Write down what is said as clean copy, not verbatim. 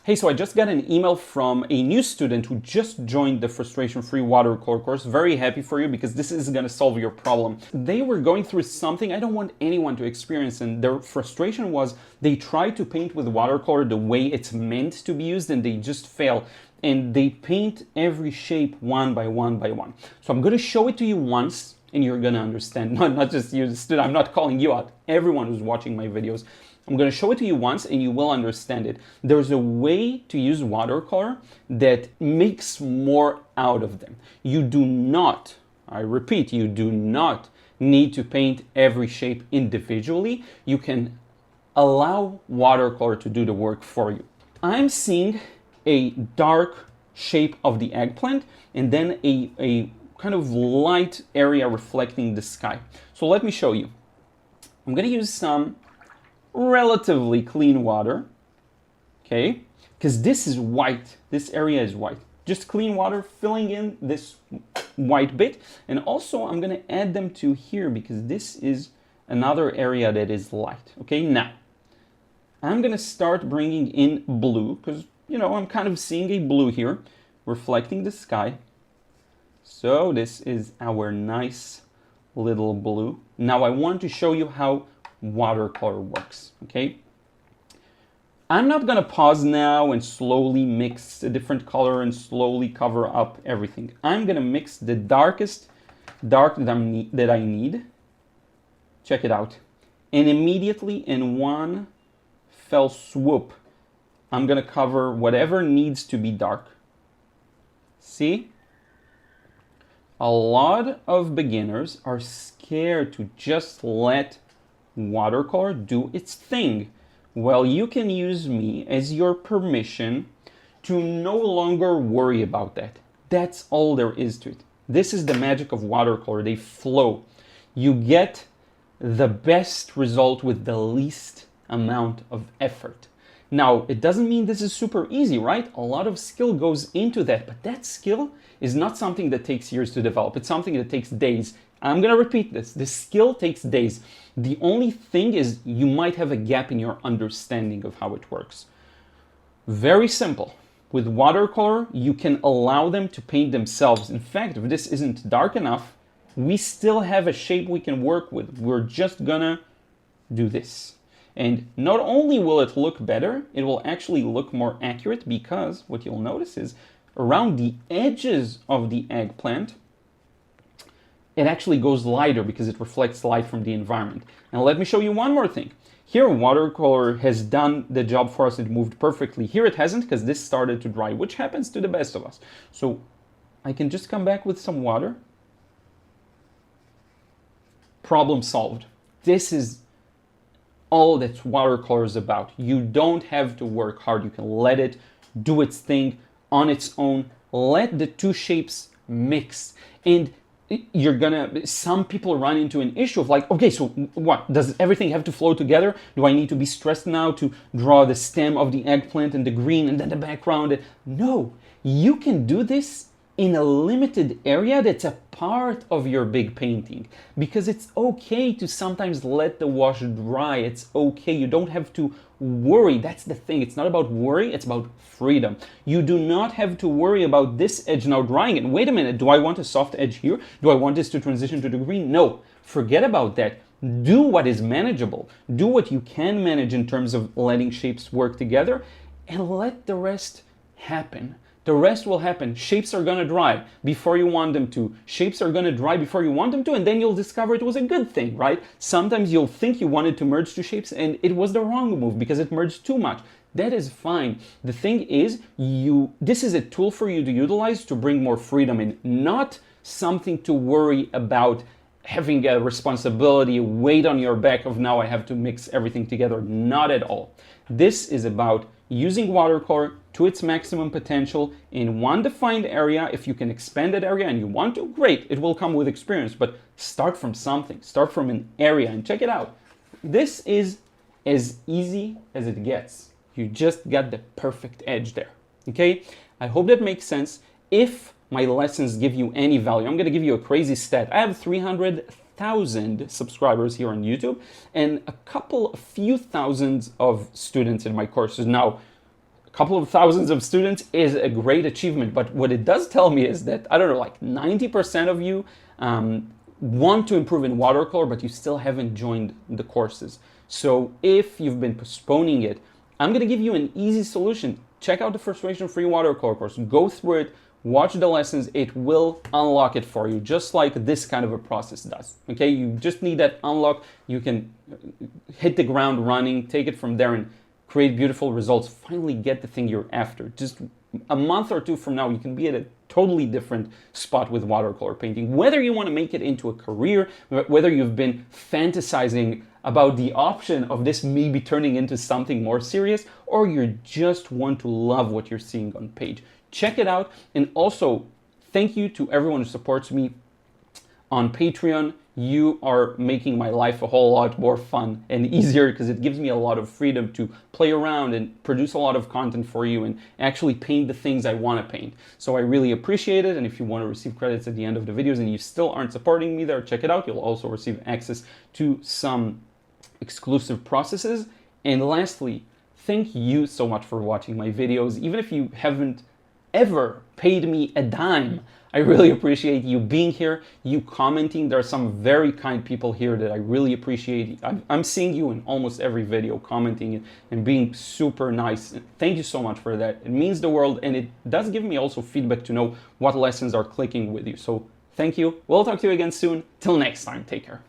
Hey, so I just got an email from a new student who just joined the Frustration Free Watercolor course. Very happy for you because this is going to solve your problem. They were going through something I don't want anyone to experience, and their frustration was they tried to paint with watercolor the way it's meant to be used and they just fail. And they paint every shape one by one by one. So I'm going to show it to you once and you're going to understand. Not just you, the student. I'm not calling you out. Everyone who's watching my videos. I'm going to show it to you once and you will understand it. There's a way to use watercolor that makes more out of them. You do not, I repeat, you do not need to paint every shape individually. You can allow watercolor to do the work for you. I'm seeing a dark shape of the eggplant and then a kind of light area reflecting the sky. So let me show you. I'm going to use some relatively clean water, okay? Because this is white, this area is white. Just clean water filling in this white bit. And also I'm gonna add them to here because this is another area that is light, okay? Now, I'm gonna start bringing in blue because, you know, I'm kind of seeing a blue here reflecting the sky. So this is our nice little blue. Now I want to show you how watercolor works, okay? I'm not gonna pause now and slowly mix a different color and slowly cover up everything. I'm gonna mix the darkest dark that I need. Check it out. And immediately in one fell swoop, I'm gonna cover whatever needs to be dark. See? A lot of beginners are scared to just let watercolor do its thing. Well, you can use me as your permission to no longer worry about that. That's all there is to it. This is the magic of watercolor. They flow. You get the best result with the least amount of effort. Now, it doesn't mean this is super easy, right? A lot of skill goes into that, but that skill is not something that takes years to develop. It's something that takes days. I'm gonna repeat this. This skill takes days. The only thing is you might have a gap in your understanding of how it works. Very simple. With watercolor, you can allow them to paint themselves. In fact, if this isn't dark enough, we still have a shape we can work with. We're just gonna do this. And not only will it look better, it will actually look more accurate because what you'll notice is around the edges of the eggplant, it actually goes lighter because it reflects light from the environment. And let me show you one more thing. Here, watercolor has done the job for us. It moved perfectly. Here it hasn't because this started to dry, which happens to the best of us. So I can just come back with some water. Problem solved. This is all that watercolor is about. You don't have to work hard. You can let it do its thing on its own. Let the two shapes mix. And some people run into an issue of like, okay, so what? Does everything have to flow together? Do I need to be stressed now to draw the stem of the eggplant and the green and then the background? No, you can do this in a limited area that's a part of your big painting because it's okay to sometimes let the wash dry. It's okay. You don't have to worry. That's the thing. It's not about worry. It's about freedom. You do not have to worry about this edge now drying. And wait a minute, do I want a soft edge here? Do I want this to transition to the green? No, forget about that. Do what is manageable. Do what you can manage in terms of letting shapes work together and let the rest happen. The rest will happen. Shapes are gonna dry before you want them to. Shapes are gonna dry before you want them to, and then you'll discover it was a good thing, right? Sometimes you'll think you wanted to merge two shapes and it was the wrong move because it merged too much. That is fine. The thing is, this is a tool for you to utilize to bring more freedom in, not something to worry about having a responsibility, weight on your back of now I have to mix everything together. Not at all. This is about using watercolor to its maximum potential in one defined area. If you can expand that area and you want to, great, it will come with experience, but start from something, start from an area and check it out. This is as easy as it gets. You just got the perfect edge there, okay? I hope that makes sense. If my lessons give you any value, I'm gonna give you a crazy stat. I have 300,000 subscribers here on YouTube and a few thousands of students in my courses. Now, couple of thousands of students is a great achievement. But what it does tell me is that, I don't know, like 90% of you want to improve in watercolor, but you still haven't joined the courses. So if you've been postponing it, I'm going to give you an easy solution. Check out the Frustration Free Watercolor course. Go through it. Watch the lessons. It will unlock it for you, just like this kind of a process does. Okay, you just need that unlock. You can hit the ground running, take it from there and create beautiful results. Finally get the thing you're after. Just a month or two from now, you can be at a totally different spot with watercolor painting. Whether you want to make it into a career, whether you've been fantasizing about the option of this maybe turning into something more serious, or you just want to love what you're seeing on page. Check it out. And also, thank you to everyone who supports me on Patreon. You are making my life a whole lot more fun and easier because it gives me a lot of freedom to play around and produce a lot of content for you and actually paint the things I want to paint. So I really appreciate it. And if you want to receive credits at the end of the videos and you still aren't supporting me there, check it out. You'll also receive access to some exclusive processes. And lastly, thank you so much for watching my videos. Even if you haven't ever paid me a dime, I really appreciate you being here, you commenting. There are some very kind people here that I really appreciate. I'm seeing you in almost every video, commenting and being super nice. Thank you so much for that. It means the world, and it does give me also feedback to know what lessons are clicking with you. So thank you. We'll talk to you again soon. Till next time, take care.